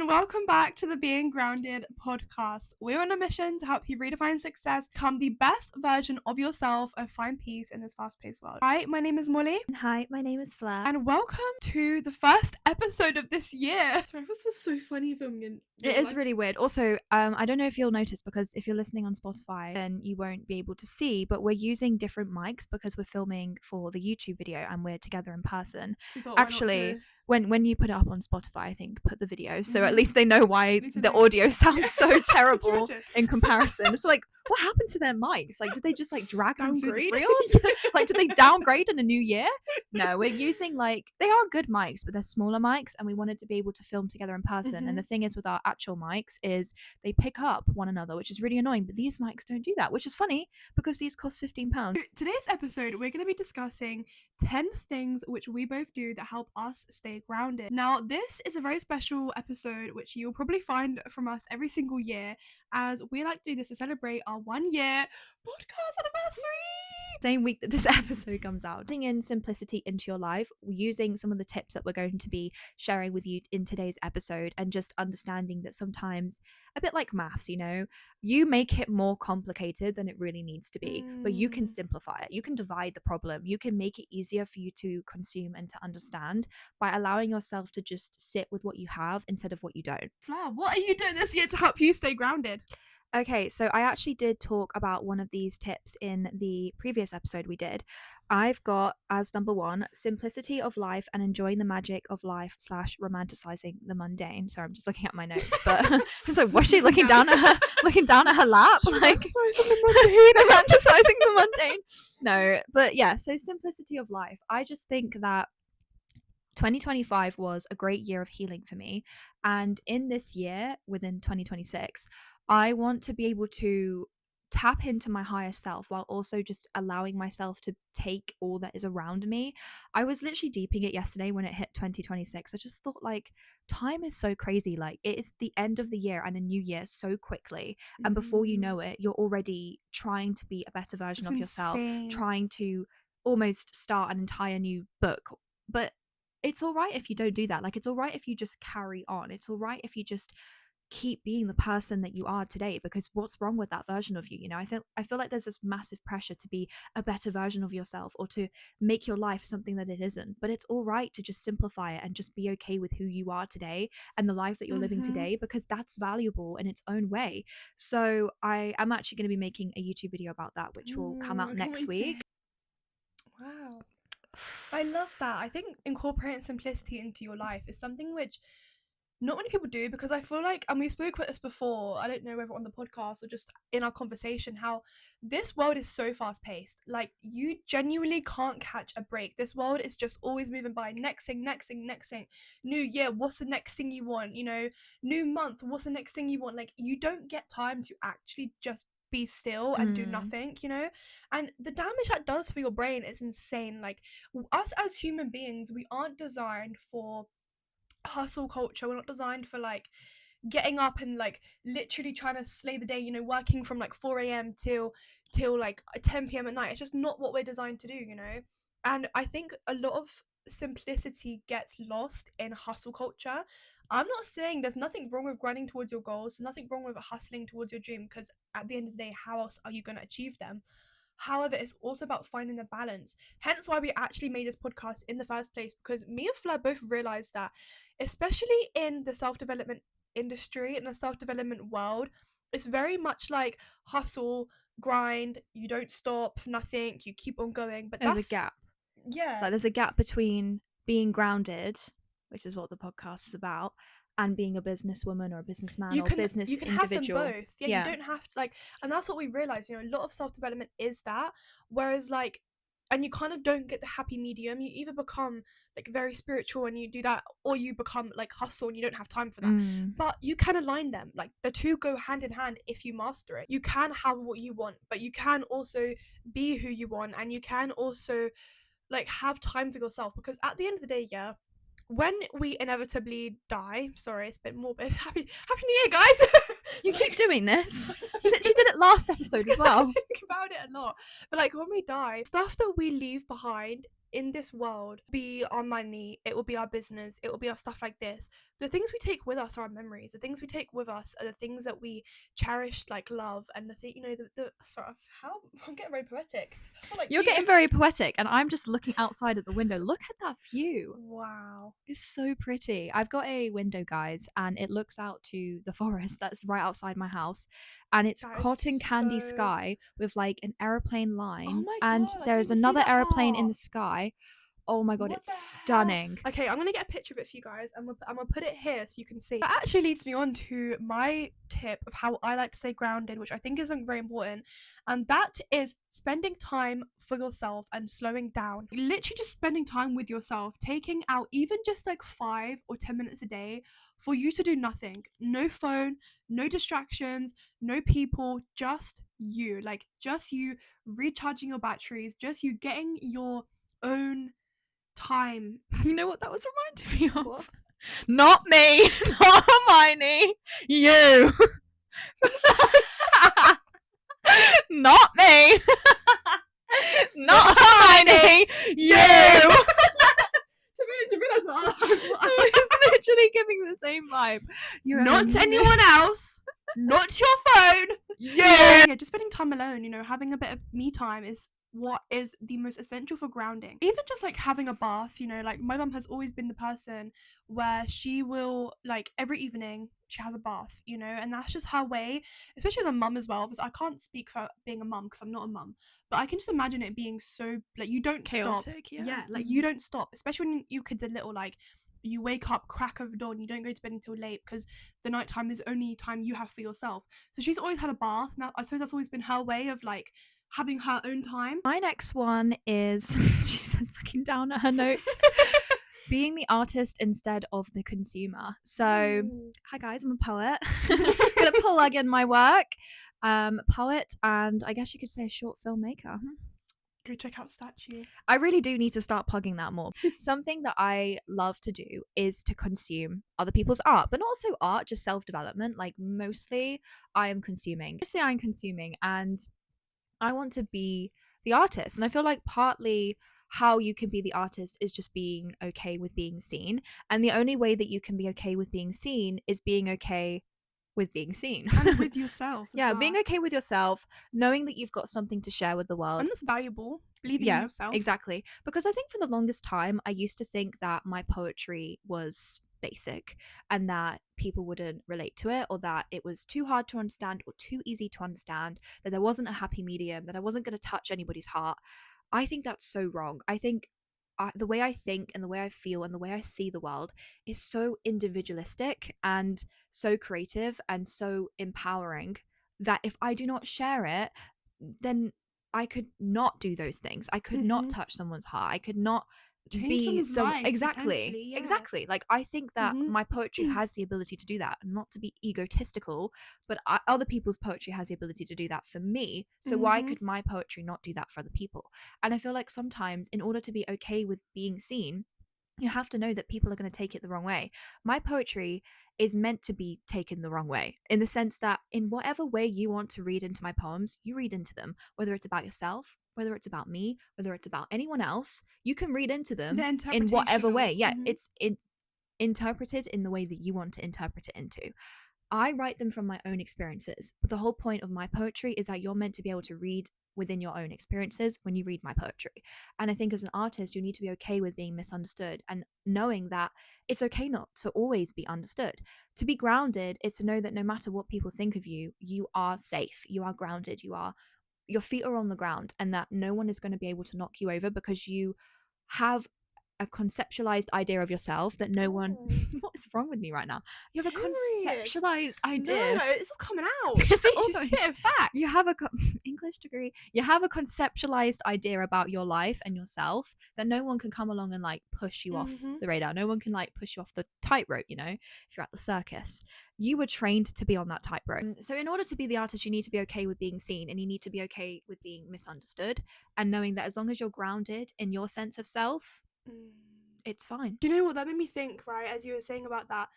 and welcome back to the Being Grounded podcast. We're on a mission to help you redefine success, become the best version of yourself, and find peace in this fast-paced world. Hi, my name is Molly. And hi, my name is Fleur. And welcome to the first episode of this year. Sorry, this was so funny filming in It is really weird. Also, I don't know if you'll notice, because if you're listening on Spotify, then you won't be able to see, but we're using different mics because we're filming for the YouTube video and we're together in person. Actually, when you put it up on Spotify, I think put the video, so at least they know why the audio sounds so terrible in comparison. It's like, what happened to their mics? Like, did they just like drag them through the fields? Like, did they downgrade in a new year? No, we're using they are good mics, but they're smaller mics, and we wanted to be able to film together in person. And the thing is with our actual mics is they pick up one another, which is really annoying, but these mics don't do that, which is funny because these cost £15. Today's episode, we're going to be discussing 10 things which we both do that help us stay grounded. Now, this is a very special episode which you'll probably find from us every single year, as we like to do this to celebrate our 1 year podcast anniversary. Same week that this episode comes out. Putting in simplicity into your life, using some of the tips that we're going to be sharing with you in today's episode, and just understanding that sometimes, a bit like maths, you make it more complicated than it really needs to be, but you can simplify it. You can divide the problem. You can make it easier for you to consume and to understand by allowing yourself to just sit with what you have instead of what you don't. Fleur, what are you doing this year to help you stay grounded? Okay, so I actually did talk about one of these tips in the previous episode we did. I've got as number 1, simplicity of life and enjoying the magic of life / romanticizing the mundane. Sorry, I'm just looking at my notes, but it's like, was she looking down at her lap? Like, romanticizing the mundane. No, but yeah, so simplicity of life. I just think that 2025 was a great year of healing for me. And in this year, within 2026, I want to be able to tap into my higher self while also just allowing myself to take all that is around me. I was literally deeping it yesterday when it hit 2026. I just thought, like, time is so crazy. Like, it is the end of the year and a new year so quickly. And before you know it, you're already trying to be a better version of yourself, trying to almost start an entire new book. But it's all right if you don't do that. Like, it's all right if you just carry on. It's all right if you just keep being the person that you are today, because what's wrong with that version of you? I feel like there's this massive pressure to be a better version of yourself or to make your life something that it isn't. But it's all right to just simplify it and just be okay with who you are today and the life that you're living today, because that's valuable in its own way. So I am actually going to be making a YouTube video about that, which will come out next week. Wow, I love that. I think incorporating simplicity into your life is something which not many people do, because I feel like, and we spoke about this before, I don't know whether on the podcast or just in our conversation, how this world is so fast paced. Like, you genuinely can't catch a break. This world is just always moving by. Next thing. New year, what's the next thing you want? New month, what's the next thing you want? Like, you don't get time to actually just be still and do nothing, and the damage that does for your brain is insane. Like, us as human beings, we aren't designed for hustle culture. We're not designed for like getting up and like literally trying to slay the day, working from like 4 a.m. till like 10 p.m. at night. It's just not what we're designed to do, and I think a lot of simplicity gets lost in hustle culture. I'm not saying there's nothing wrong with grinding towards your goals, there's nothing wrong with hustling towards your dream, because at the end of the day, how else are you going to achieve them? However, it's also about finding the balance. Hence why we actually made this podcast in the first place, because me and Fleur both realized that, especially in the self-development industry, in the self-development world, it's very much like hustle, grind, you don't stop for nothing, you keep on going. But there's a gap. Yeah. Like, there's a gap between being grounded, which is what the podcast is about, and being a businesswoman or a businessman or business individual. You can have them both. Yeah, you don't have to, like, and that's what we realized, a lot of self-development is that, whereas like, and you kind of don't get the happy medium. You either become like very spiritual and you do that, or you become like hustle and you don't have time for that. But you can align them. Like, the two go hand in hand if you master it. You can have what you want, but you can also be who you want, and you can also like have time for yourself, because at the end of the day, when we inevitably die, sorry, it's a bit morbid. Happy New Year, guys. You keep doing this. You literally did it last episode as well. I think about it a lot. But like, when we die, stuff that we leave behind in this world, be our money, it will be our business, it will be our stuff like this. The things we take with us are our memories. The things we take with us are the things that we cherish, like love, and the thing, the sorry, how I'm getting very poetic. Like You're getting very poetic, and I'm just looking outside at the window. Look at that view. wow. It's so pretty. I've got a window, guys, and it looks out to the forest that's right outside my house. And it's That is cotton candy so. sky with like an aeroplane Oh line. my And god, I didn't there's even see another that aeroplane in part. the sky. Oh my god, What it's the hell? stunning. Okay, I'm gonna get a picture of it for you guys. I'm gonna put it here so you can see. That actually leads me on to my tip of how I like to stay grounded, which I think is very important, and that is spending time for yourself and slowing down. Literally just spending time with yourself, taking out even just like 5 or 10 minutes a day for you to do nothing. No phone, no distractions, no people, just you. Like just you recharging your batteries, just you getting your own time. You know what that was reminding me of? What? Not me, not Hermione, you. Not me. Not Hermione, you. To be honest, It's literally giving the same vibe. not to anyone else, not to your phone. Yeah, just spending time alone, having a bit of me time is what is the most essential for grounding. Even just like having a bath, like my mum has always been the person where she will, like, every evening she has a bath, and that's just her way, especially as a mum as well, because I can't speak for being a mum because I'm not a mum, but I can just imagine it being so, like, you don't stop. Chaotic, Yeah, like you don't stop, especially when your kids are little. Like, you wake up crack of dawn, you don't go to bed until late because the nighttime is only time you have for yourself. So she's always had a bath. Now I suppose that's always been her way of like having her own time. My next one is, she says, looking down at her notes, being the artist instead of the consumer. So, hi guys, I'm a poet. Gonna plug in my work. Poet, and I guess you could say a short filmmaker. Go check out Statue. I really do need to start plugging that more. Something that I love to do is to consume other people's art, but not also art, just self-development. Like mostly I am consuming. And I want to be the artist. And I feel like partly how you can be the artist is just being okay with being seen. And the only way that you can be okay with being seen is being okay with being seen. And with yourself as Yeah, well. being okay with yourself, knowing that you've got something to share with the world. And that's valuable. Believing in yourself. Exactly. Because I think for the longest time, I used to think that my poetry was basic and that people wouldn't relate to it, or that it was too hard to understand or too easy to understand, that there wasn't a happy medium, that I wasn't going to touch anybody's heart. I think that's so wrong. I think the way I think and the way I feel and the way I see the world is so individualistic and so creative and so empowering that if I do not share it, then I could not do those things. I could not touch someone's heart. I could not Change someone's life, exactly. yeah. Exactly. Like I think that my poetry has the ability to do that, not to be egotistical, but other people's poetry has the ability to do that for me. So why could my poetry not do that for other people? And I feel like sometimes in order to be okay with being seen, you have to know that people are going to take it the wrong way. My poetry is meant to be taken the wrong way, in the sense that in whatever way you want to read into my poems, you read into them, whether it's about yourself, whether it's about me, whether it's about anyone else, you can read into them in whatever way. Yeah, it's interpreted in the way that you want to interpret it into. I write them from my own experiences, but the whole point of my poetry is that you're meant to be able to read within your own experiences when you read my poetry. And I think as an artist, you need to be okay with being misunderstood and knowing that it's okay not to always be understood. To be grounded is to know that no matter what people think of you, you are safe, you are grounded, your feet are on the ground, and that no one is going to be able to knock you over because you have a conceptualized idea of yourself that no one what is wrong with me right now? You have a conceptualized idea. No, it's all coming out. See, She's spitting facts. You have a English degree. You have a conceptualized idea about your life and yourself that no one can come along and like push you off the radar. No one can like push you off the tightrope, if you're at the circus. You were trained to be on that tightrope. So in order to be the artist, you need to be okay with being seen, and you need to be okay with being misunderstood, and knowing that as long as you're grounded in your sense of self, it's fine. Do you know what that made me think, right, as you were saying about that?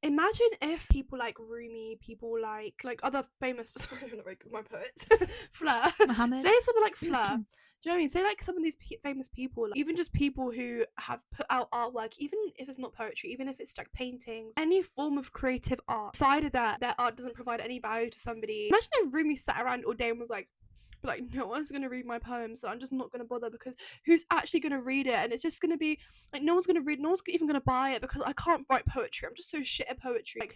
imagine if people like Rumi, people like other famous, sorry, I'm not very good with my poets, Fleur, Mohammed. say someone like Fleur. Do you know what I mean? Say like some of these famous people, like, even just people who have put out artwork, even if it's not poetry, even if it's like paintings, any form of creative art, decided that their art doesn't provide any value to somebody. Imagine if Rumi sat around all day and was like, no one's gonna read my poem, so I'm just not gonna bother, because who's actually gonna read it? And it's just gonna be like, no one's gonna read, no one's even gonna buy it, because I can't write poetry. I'm just so shit at poetry. Like,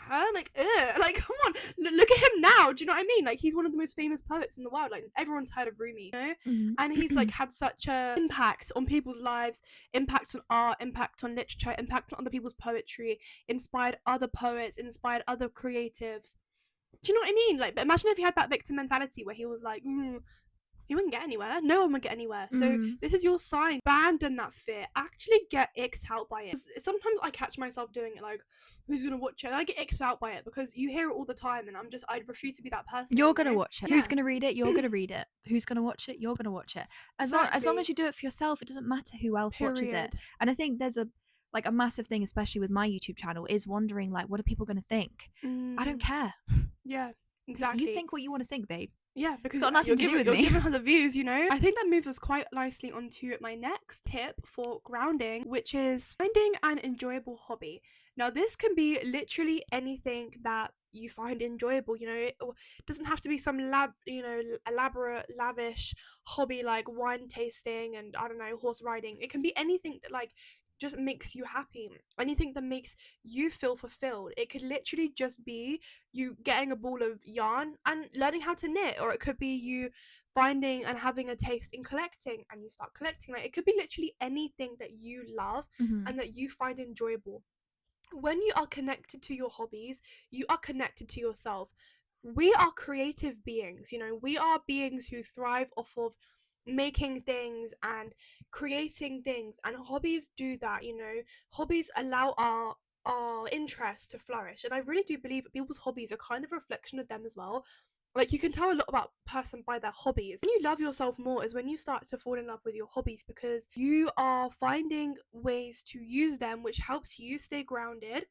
huh? Like, ugh. Like, come on, look at him now. Do you know what I mean? Like, he's one of the most famous poets in the world. Like, everyone's heard of Rumi, you know? And he's like had such a impact on people's lives, impact on art, impact on literature, impact on other people's poetry, inspired other poets, inspired other creatives. Do you know what I mean? Like, but imagine if he had that victim mentality where he was like, he wouldn't get anywhere. No one would get anywhere. So this is your sign. Abandon that fear. Actually get icked out by it. Sometimes I catch myself doing it, like, who's gonna watch it? And I get icked out by it because you hear it all the time, and I refuse to be that person. You're gonna watch it. Yeah. Who's gonna read it? You're gonna read it. Who's gonna watch it? You're gonna watch it. As long as you do it for yourself, it doesn't matter who else watches it. And I think there's a massive thing, especially with my YouTube channel, is wondering, like, what are people gonna think? I don't care. Yeah, exactly. You think what you want to think, babe. Yeah, because it's got nothing to do with me. You're giving her the views, you know? I think that moves us quite nicely onto my next tip for grounding, which is finding an enjoyable hobby. Now, this can be literally anything that you find enjoyable, you know? It doesn't have to be some elaborate, lavish hobby like wine tasting and, I don't know, horse riding. It can be anything that, like, just makes you happy, anything that makes you feel fulfilled. It could literally just be you getting a ball of yarn and learning how to knit, or it could be you finding and having a taste in collecting and you start collecting. Like, it could be literally anything that you love and that you find enjoyable. When you are connected to your hobbies, you are connected to yourself. We are creative beings, you know, we are beings who thrive off of making things and creating things, and hobbies do that, you know. Hobbies allow our interest to flourish, and I really do believe that people's hobbies are kind of a reflection of them as well. Like, you can tell a lot about a person by their hobbies. When you love yourself more is when you start to fall in love with your hobbies, because you are finding ways to use them which helps you stay grounded,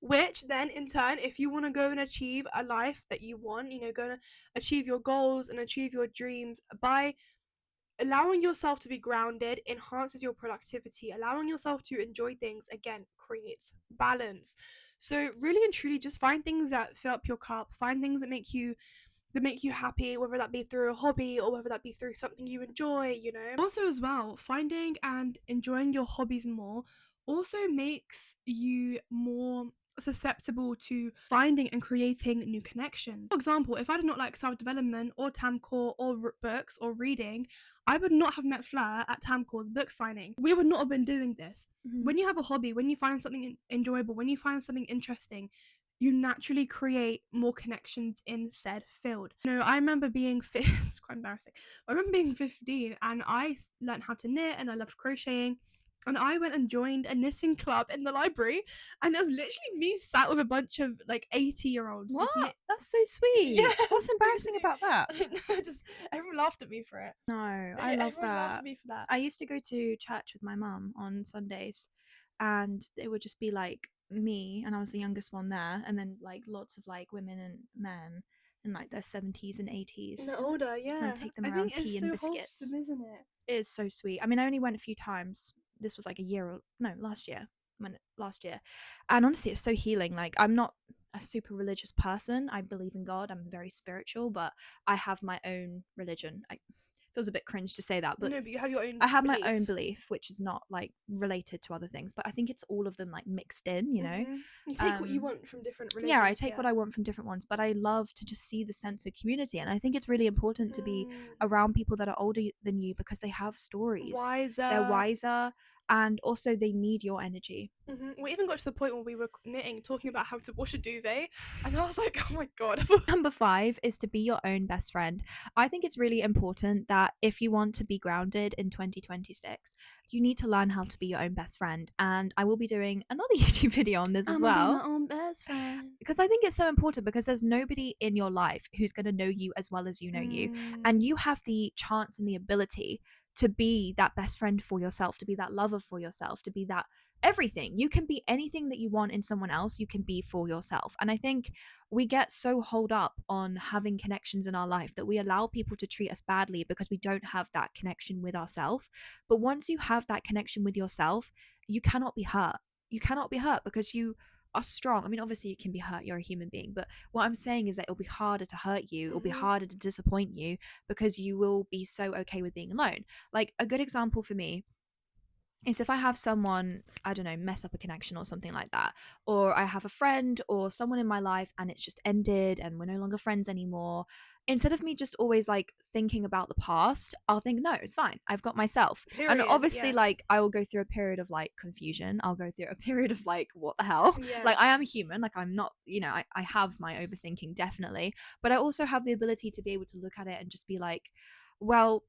which then in turn, if you want to go and achieve a life that you want, you know, go and achieve your goals and achieve your dreams by allowing yourself to be grounded, enhances your productivity. Allowing yourself to enjoy things, again, creates balance. So really and truly, just find things that fill up your cup, find things that make you happy, whether that be through a hobby or whether that be through something you enjoy, you know. Also as well, finding and enjoying your hobbies more also makes you more susceptible to finding and creating new connections. For example, if I did not like self-development or Tamcore or books or reading, I would not have met Fleur at Tamcore's book signing. We would not have been doing this. When you have a hobby, when you find something enjoyable, when you find something interesting, you naturally create more connections in said field. You know, I remember being it's quite embarrassing. I remember being 15 and I learned how to knit and I loved crocheting. And I went and joined a knitting club in the library, and it was literally me sat with a bunch of like 80-year-olds. What? That's so sweet. Yeah. What's embarrassing about that? Just everyone laughed at me for it. No, I love everyone that. laughed at me for that. I used to go to church with my mum on Sundays, and it would just be like me, and I was the youngest one there, and then like lots of like women and men in like their 70s and 80s. And they're older, yeah. And I'd take them around tea and biscuits. Wholesome, isn't it? It is so sweet. I mean, I only went a few times. This was like last year. And honestly, it's so healing. Like, I'm not a super religious person. I believe in God. I'm very spiritual, but I have my own religion. It feels a bit cringe to say that, but no, but you have your own. I have my own belief, which is not like related to other things, but I think it's all of them like mixed in, you know. You take what you want from different religions. Yeah, I take what I want from different ones, but I love to just see the sense of community, and I think it's really important to be around people that are older than you, because they have stories. They're wiser, and also they need your energy. We even got to the point where we were knitting, talking about how to wash a duvet, and I was like, oh my god. Number 5 is to be your own best friend. I think it's really important that if you want to be grounded in 2026, you need to learn how to be your own best friend, and I will be doing another YouTube video on this as well. Be my own best friend. Because I think it's so important, because there's nobody in your life who's going to know you as well as you know you, and you have the chance and the ability to be that best friend for yourself, to be that lover for yourself, to be that everything. You can be anything that you want in someone else, you can be for yourself. And I think we get so holed up on having connections in our life that we allow people to treat us badly because we don't have that connection with ourselves. But once you have that connection with yourself, you cannot be hurt. You cannot be hurt because you are strong. I mean, obviously you can be hurt, you're a human being, but what I'm saying is that it'll be harder to hurt you, it'll be Mm-hmm. harder to disappoint you because you will be so okay with being alone. Like a good example for me is if I have someone, I don't know, mess up a connection or something like that, or I have a friend or someone in my life and it's just ended and we're no longer friends anymore, instead of me just always like thinking about the past, I'll think, no, it's fine. I've got myself. And Period. obviously, Yeah. like, I will go through a period of like confusion. I'll go through a period of like, what the hell? Yeah. Like, I am human. Like, I'm not, I have my overthinking, definitely. But I also have the ability to be able to look at it and just be like, well,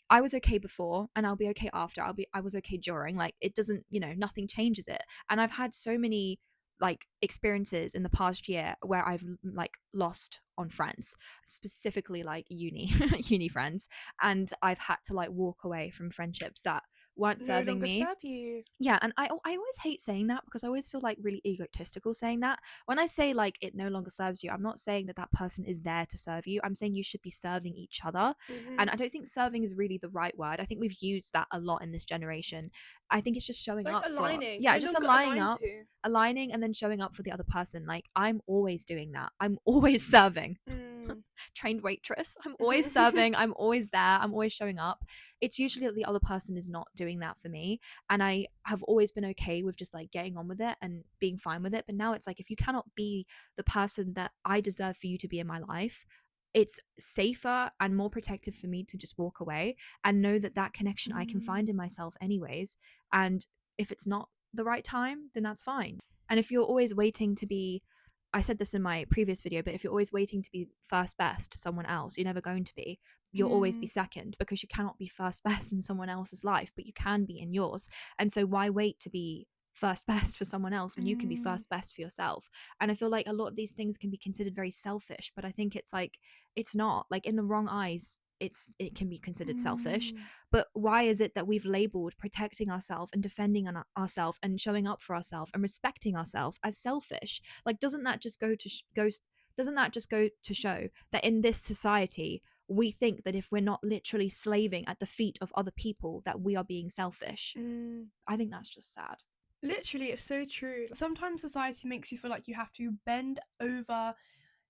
I was okay before and I'll be okay after. I was okay during. Like it doesn't, nothing changes it. And I've had so many like experiences in the past year where I've like lost on friends, specifically like uni friends, and I've had to like walk away from friendships that weren't No serving longer me. serve you. Yeah, and I always hate saying that because I always feel like really egotistical saying that. When I say like it no longer serves you, I'm not saying that that person is there to serve you. I'm saying you should be serving each other. Mm-hmm. And I don't think serving is really the right word. I think we've used that a lot in this generation. I think it's just showing Like up for, aligning. yeah, No just longer aligning aligned up, to. aligning and then showing up for the other person. Like I'm always doing that. I'm always serving. Mm. Trained waitress. I'm always serving. I'm always there. I'm always showing up. It's usually that the other person is not doing that for me. And I have always been okay with just like getting on with it and being fine with it. But now it's like, if you cannot be the person that I deserve for you to be in my life, it's safer and more protective for me to just walk away and know that that connection I can Mm. find in myself anyways. And if it's not the right time, then that's fine. And if you're always waiting to be, I said this in my previous video, but if you're always waiting to be first best to someone else, you're never going to be. You'll always be Mm. second because you cannot be first best in someone else's life, but you can be in yours. And so why wait to be first best for someone else when you can be Mm. first best for yourself? And I feel like a lot of these things can be considered very selfish, but I think it's like it's not. Like in the wrong eyes, it can be considered selfish. Mm. But why is it that we've labeled protecting ourselves and defending ourselves and showing up for ourselves and respecting ourselves as selfish? Like doesn't that just go to show that in this society we think that if we're not literally slaving at the feet of other people that we are being selfish? Mm. I think that's just sad. Literally, it's so true. Sometimes society makes you feel like you have to bend over,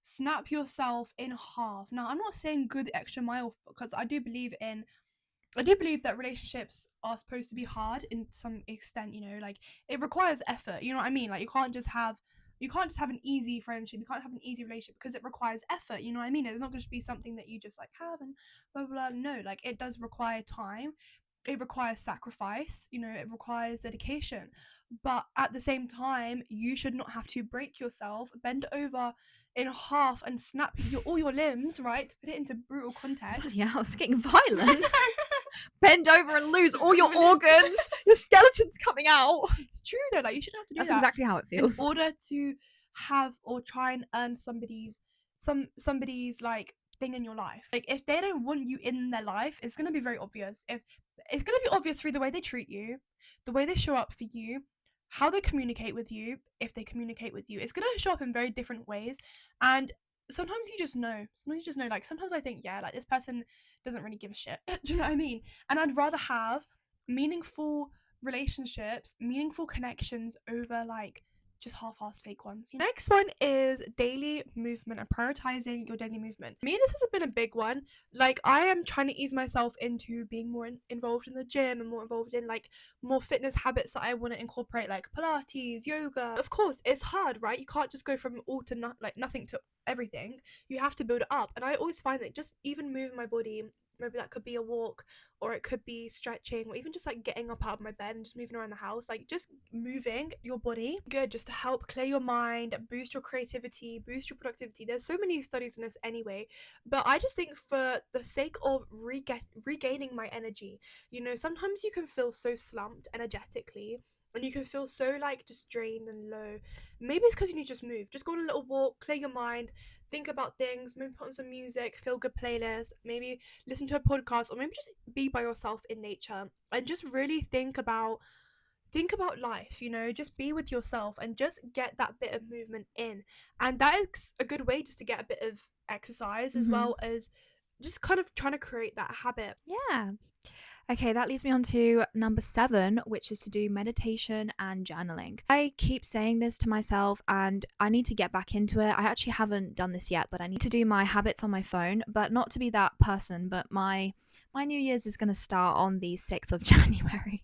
snap yourself in half. Now, I'm not saying go the extra mile because I do believe that relationships are supposed to be hard in some extent, like it requires effort, you know what I mean? Like you can't just have an easy friendship, you can't have an easy relationship because it requires effort, you know what I mean? It's not going to be something that you just like have and blah blah blah. No, like it does require time. It requires sacrifice, it requires dedication. But at the same time, you should not have to break yourself, bend over in half and snap all your limbs, right? To put it into brutal context. Yeah, it's getting violent. Bend over and lose all your Limbs. organs. Your skeleton's coming out. It's true though, like you shouldn't have to do That's that exactly how it in feels. order to have or try and earn somebody's like thing in your life. Like if they don't want you in their life, it's gonna be very obvious. If it's gonna be obvious through the way they treat you, the way they show up for you, how they communicate with you, if they communicate with you. It's gonna show up in very different ways. And sometimes you just know. Sometimes you just know, like sometimes I think, yeah, like this person doesn't really give a shit. Do you know what I mean? And I'd rather have meaningful relationships, meaningful connections over like just half-assed fake ones. Next one is daily movement and prioritizing your daily movement. For me, this has been a big one. Like I am trying to ease myself into being more involved in the gym and more involved in like more fitness habits that I want to incorporate, like Pilates, yoga. Of course, it's hard, right? You can't just go from all to nothing to everything. You have to build it up. And I always find that just even moving my body, maybe that could be a walk or it could be stretching or even just like getting up out of my bed and just moving around the house, like just moving your body good just to help clear your mind, boost your creativity, boost your productivity. There's so many studies on this anyway, but I just think for the sake of regaining my energy, sometimes you can feel so slumped energetically and you can feel so like just drained and low. Maybe it's because you need to just move, just go on a little walk, clear your mind, think about things, maybe put on some music, feel good playlist, maybe listen to a podcast, or maybe just be by yourself in nature and just really think about think about life, you know, just be with yourself and just get that bit of movement in. And that is a good way just to get a bit of exercise as Mm-hmm. well as just kind of trying to create that habit. Yeah. Okay, that leads me on to number 7, which is to do meditation and journaling. I keep saying this to myself and I need to get back into it. I actually haven't done this yet, but I need to do my habits on my phone, but not to be that person, but my New Year's is going to start on the 6th of January.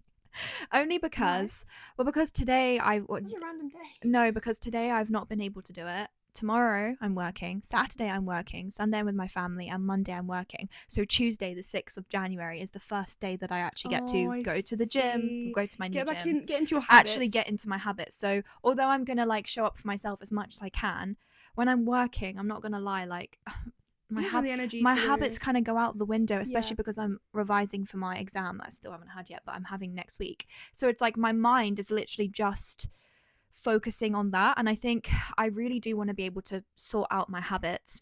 Only Why? because, well, because today Such a random day. no, because today I've not been able to do it. Tomorrow I'm working, Saturday I'm working, Sunday I'm with my family, and Monday I'm working. So Tuesday, the 6th of January, is the first day that I actually get Oh, to I go to the gym, see. go to my new Get back gym, in, get into your actually get habits. into my habits. So although I'm gonna like show up for myself as much as I can, when I'm working, I'm not gonna lie, like my You don't have the energy my to habits do. kind of go out the window, Yeah. especially because I'm revising for my exam that I still haven't had yet, but I'm having next week. So it's like my mind is literally just focusing on that. And I think I really do want to be able to sort out my habits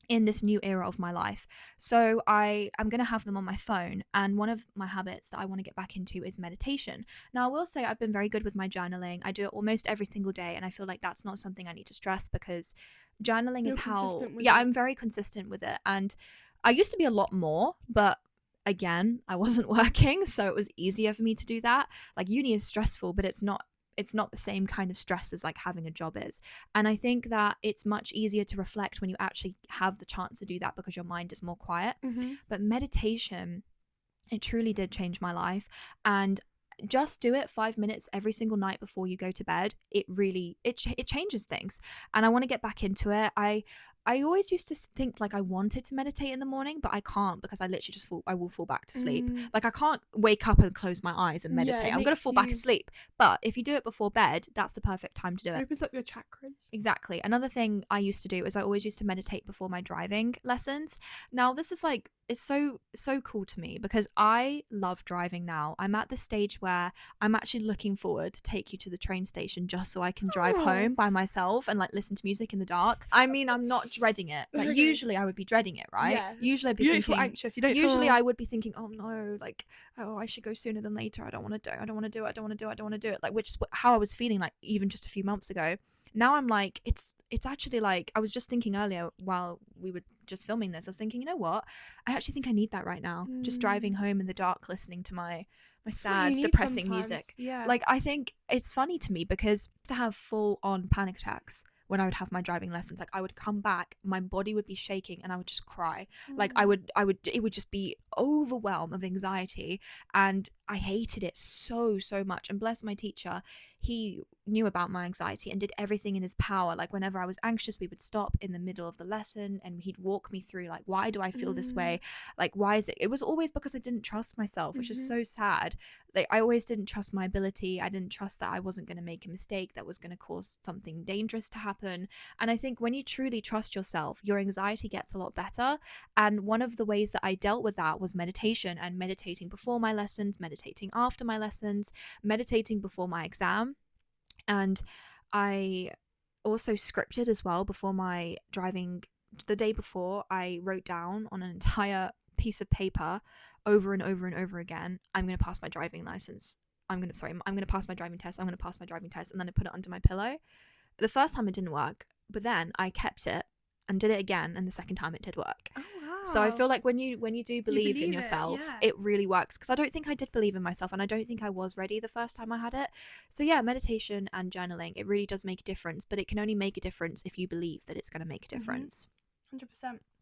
in this new era of my life. So I am going to have them on my phone. And one of my habits that I want to get back into is meditation. Now, I will say I've been very good with my journaling. I do it almost every single day. And I feel like that's not something I need to stress because journaling is You're how, consistent with yeah, it. I'm very consistent with it. And I used to be a lot more, but again, I wasn't working. So it was easier for me to do that. Like uni is stressful, but it's not the same kind of stress as like having a job is. And I think that it's much easier to reflect when you actually have the chance to do that because your mind is more quiet. Mm-hmm. But meditation, it truly did change my life. And just do it 5 minutes every single night before you go to bed. It really it changes things. And I want to get back into it. I always used to think like I wanted to meditate in the morning, but I can't because I literally I will fall back to sleep. Mm. Like I can't wake up and close my eyes and Yeah, meditate. it I'm going to makes fall back you asleep. But if you do it before bed, that's the perfect time to do it. opens up your chakras. Exactly. Another thing I used to do is I always used to meditate before my driving lessons. Now, this is like it's so cool to me because I love driving now. I'm at the stage where I'm actually looking forward to take you to the train station just so I can drive Oh. home by myself and like listen to music in the dark. I mean, I'm not dreading it. Like Okay. usually I would be dreading it, right? Yeah. Usually I'd be You don't feel thinking anxious. You don't usually feel. I would be thinking, "Oh no, like oh, I should go sooner than later. I don't want to do it. I don't want to do it. I don't want to do it. I don't want to do it." Like which is how I was feeling like even just a few months ago. Now I'm like it's actually like I was just thinking earlier while we were just filming this. I was thinking, you know what? I actually think I need that right now. Just driving home in the dark, listening to my It's what you sad, need depressing sometimes. music. Yeah. Like I think it's funny to me because to have full on panic attacks when I would have my driving lessons, like I would come back, my body would be shaking and I would just cry. Like it would just be overwhelm of anxiety and I hated it so much. And bless my teacher, he knew about my anxiety and did everything in his power. Like whenever I was anxious, we would stop in the middle of the lesson and he'd walk me through like, why do I feel this way? Like why is it was always because I didn't trust myself, which is so sad. Like I always didn't trust my ability. I didn't trust that I wasn't going to make a mistake that was going to cause something dangerous to happen. And I think when you truly trust yourself, your anxiety gets a lot better. And one of the ways that I dealt with that was meditation, and meditating before my lessons, meditating after my lessons, meditating before my exam. And I also scripted as well before my driving. The day before, I wrote down on an entire piece of paper over and over and over again, I'm going to pass my driving license. I'm going to pass my driving test. I'm going to pass my driving test. And then I put it under my pillow. The first time it didn't work, but then I kept it and did it again, and the second time it did work. Oh wow. So I feel like when you do believe in believe it, yourself, yeah. it really works, because I don't think I did believe in myself and I don't think I was ready the first time I had it. So yeah, meditation and journaling, it really does make a difference, but it can only make a difference if you believe that it's going to make a difference. 100%.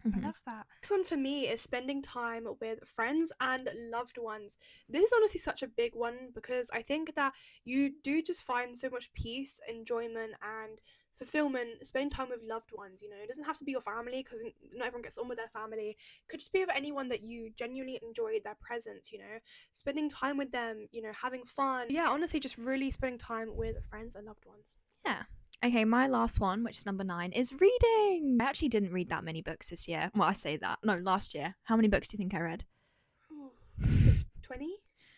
I love that. This one for me is spending time with friends and loved ones. This is honestly such a big one because I think that you do just find so much peace, enjoyment, and fulfillment spending time with loved ones. You know, it doesn't have to be your family because not everyone gets on with their family. It could just be with anyone that you genuinely enjoy their presence. You know, spending time with them. You know, having fun. Yeah, honestly, just really spending time with friends and loved ones. Yeah. Okay, my last one, which is number 9, is reading. I actually didn't read that many books this year. Well, I say that. No, last year. How many books do you think I read? 20?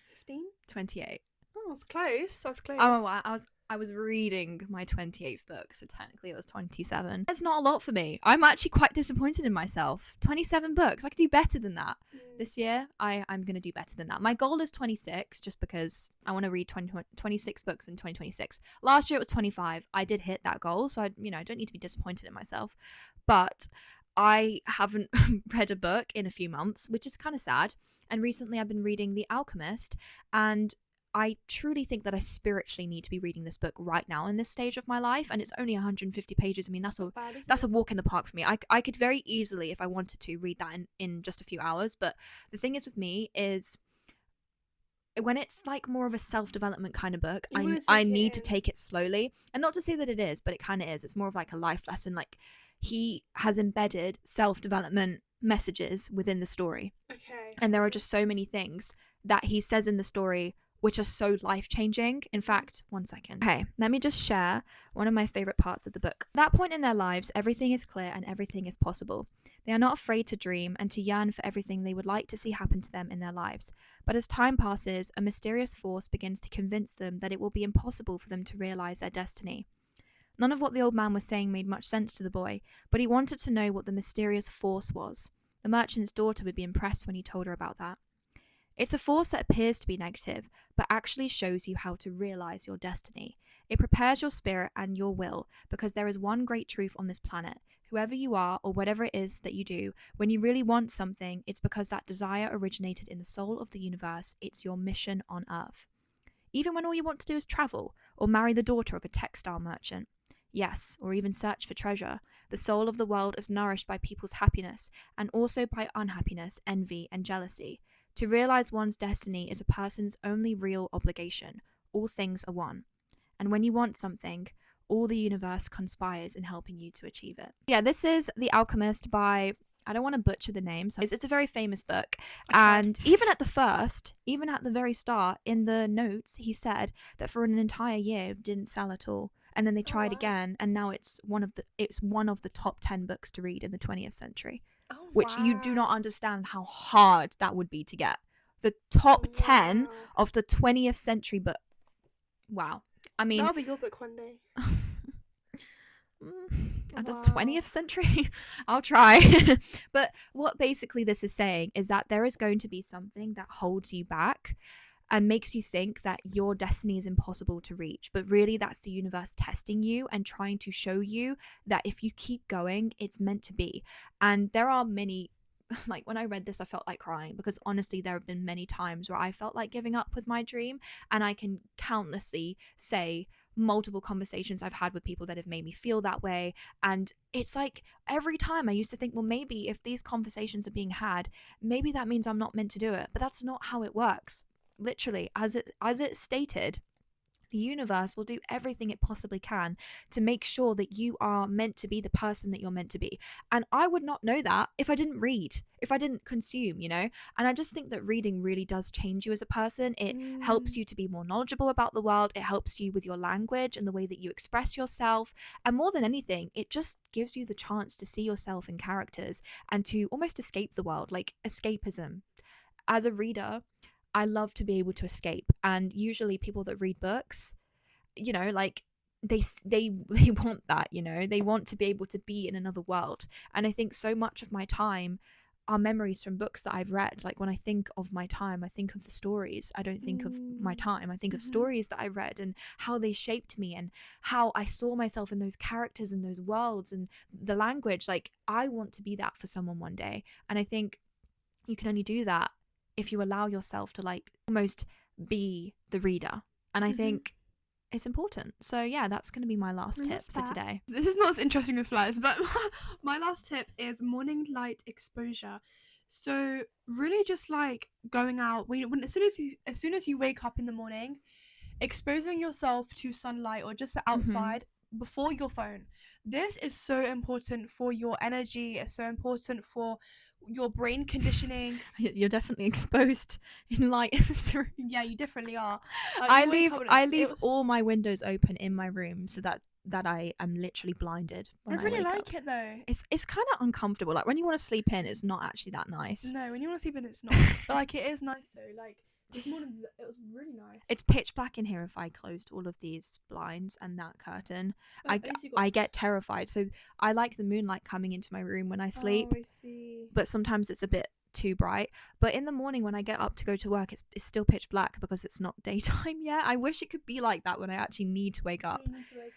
15? 28. Oh, I was close. I was close. Oh, wow. I was reading my 28th book, so technically it was 27. It's not a lot for me. I'm actually quite disappointed in myself. 27 books. I could do better than that. This year, I'm going to do better than that. My goal is 26, just because I want to read 26 books in 2026. Last year it was 25. I did hit that goal, so I don't need to be disappointed in myself. But I haven't read a book in a few months, which is kind of sad. And recently I've been reading The Alchemist, and I truly think that I spiritually need to be reading this book right now in this stage of my life, and it's only 150 pages. I mean, that's a walk in the park for me. I could very easily, if I wanted to, read that in just a few hours. But the thing is with me is, when it's like more of a self-development kind of book, I need to take it slowly. And not to say that it is, but it kind of is. It's more of like a life lesson. Like, he has embedded self-development messages within the story. Okay. And there are just so many things that he says in the story which are so life-changing. In fact, one second. Okay, let me just share one of my favorite parts of the book. At that point in their lives, everything is clear and everything is possible. They are not afraid to dream and to yearn for everything they would like to see happen to them in their lives. But as time passes, a mysterious force begins to convince them that it will be impossible for them to realize their destiny. None of what the old man was saying made much sense to the boy, but he wanted to know what the mysterious force was. The merchant's daughter would be impressed when he told her about that. It's a force that appears to be negative, but actually shows you how to realize your destiny. It prepares your spirit and your will, because there is one great truth on this planet. Whoever you are, or whatever it is that you do, when you really want something, it's because that desire originated in the soul of the universe. It's your mission on Earth. Even when all you want to do is travel, or marry the daughter of a textile merchant. Yes, or even search for treasure. The soul of the world is nourished by people's happiness, and also by unhappiness, envy, and jealousy. To realize one's destiny is a person's only real obligation. All things are one. And when you want something, all the universe conspires in helping you to achieve it. Yeah, this is The Alchemist by, I don't want to butcher the name, so it's a very famous book. And even at the very start, in the notes, he said that for an entire year it didn't sell at all. And then they tried again, and now it's one of the top 10 books to read in the 20th century. Which you do not understand how hard that would be to get. The top 10 of the 20th century book. Wow. I mean, that'll be your book one day. At the 20th century? I'll try. But what basically this is saying is that there is going to be something that holds you back and makes you think that your destiny is impossible to reach. But really, that's the universe testing you and trying to show you that if you keep going, it's meant to be. And there are many, like when I read this, I felt like crying, because honestly, there have been many times where I felt like giving up with my dream. And I can countlessly say multiple conversations I've had with people that have made me feel that way. And it's like every time I used to think, well, maybe if these conversations are being had, maybe that means I'm not meant to do it. But that's not how it works. Literally, as it stated, the universe will do everything it possibly can to make sure that you are meant to be the person that you're meant to be. And I would not know that if I didn't read, if I didn't consume, And I just think that reading really does change you as a person. It helps you to be more knowledgeable about the world. It helps you with your language and the way that you express yourself. And more than anything, it just gives you the chance to see yourself in characters and to almost escape the world, like escapism. As a reader, I love to be able to escape, and usually people that read books, like they want that, they want to be able to be in another world. And I think so much of my time are memories from books that I've read. Like when I think of my time, I think of the stories. I don't think of my time. I think of stories that I read and how they shaped me and how I saw myself in those characters and those worlds and the language. Like, I want to be that for someone one day. And I think you can only do that if you allow yourself to like almost be the reader. And I think it's important. So yeah, that's going to be my last tip for today. This is not as interesting as Fleurs, but my last tip is morning light exposure. So really just like going out as soon as you wake up in the morning, exposing yourself to sunlight or just outside before your phone. This is so important for your energy. It's so important for your brain conditioning. You're definitely exposed in light. Yeah, you definitely are. I leave all my windows open in my room so that I am literally blinded. I really like it though. It's kind of uncomfortable. Like when you want to sleep in, it's not actually that nice. No, when you want to sleep in, it's not. But like it is nice though. Like This morning it was really nice. It's pitch black in here if I closed all of these blinds and that curtain. At least you got... I get terrified. So I like the moonlight coming into my room when I sleep. Oh, I see. But sometimes it's a bit too bright. But in the morning when I get up to go to work, it's still pitch black because it's not daytime yet. I wish it could be like that when I actually need to wake up.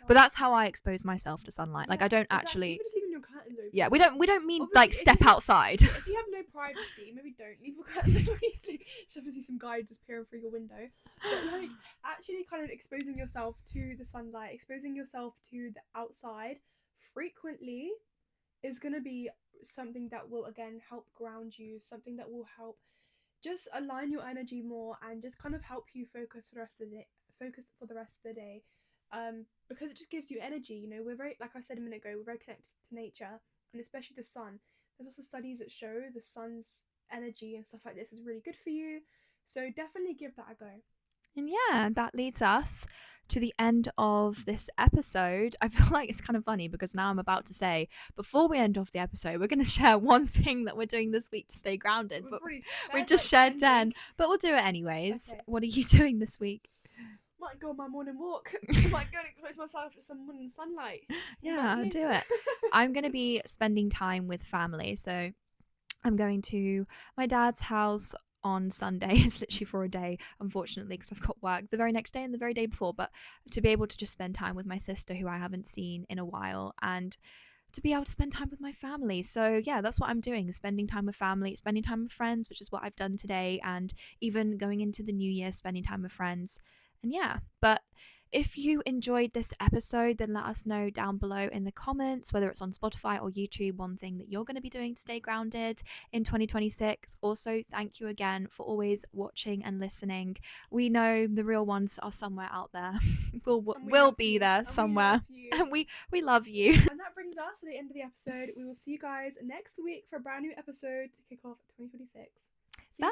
But that's how I expose myself to sunlight. Like I don't actually... Even just leaving your curtains open. Yeah, we don't mean Obviously, like step outside. If you have no privacy, maybe don't leave your curtains open when you sleep. Just obviously some guy just peering through your window. But like actually kind of exposing yourself to the sunlight, exposing yourself to the outside frequently is gonna be something that will again help ground you, something that will help just align your energy more and just kind of help you focus for the rest of the day. Because it just gives you energy. You know, we're very, like I said a minute ago, we're very connected to nature, and especially the sun. There's also studies that show the sun's energy and stuff like this is really good for you. So definitely give that a go. And yeah, that leads us to the end of this episode. I feel like it's kind of funny because now I'm about to say, before we end off the episode, we're going to share one thing that we're doing this week to stay grounded. But we just shared 10, but we'll do it anyways. Okay. What are you doing this week? Might go on my morning walk. Might go and expose myself to some morning sunlight. Yeah, do it. I'm going to be spending time with family. So I'm going to my dad's house on Sunday. It's literally for a day, unfortunately, because I've got work the very next day and the very day before. But to be able to just spend time with my sister, who I haven't seen in a while, and to be able to spend time with my family. So yeah, that's what I'm doing, spending time with family, spending time with friends, which is what I've done today, and even going into the new year, spending time with friends. And yeah, but if you enjoyed this episode, then let us know down below in the comments, whether it's on Spotify or YouTube, one thing that you're going to be doing to stay grounded in 2026. Also, thank you again for always watching and listening. We know the real ones are somewhere out there. we'll be there somewhere. And we love you. And that brings us to the end of the episode. We will see you guys next week for a brand new episode to kick off 2026. Bye.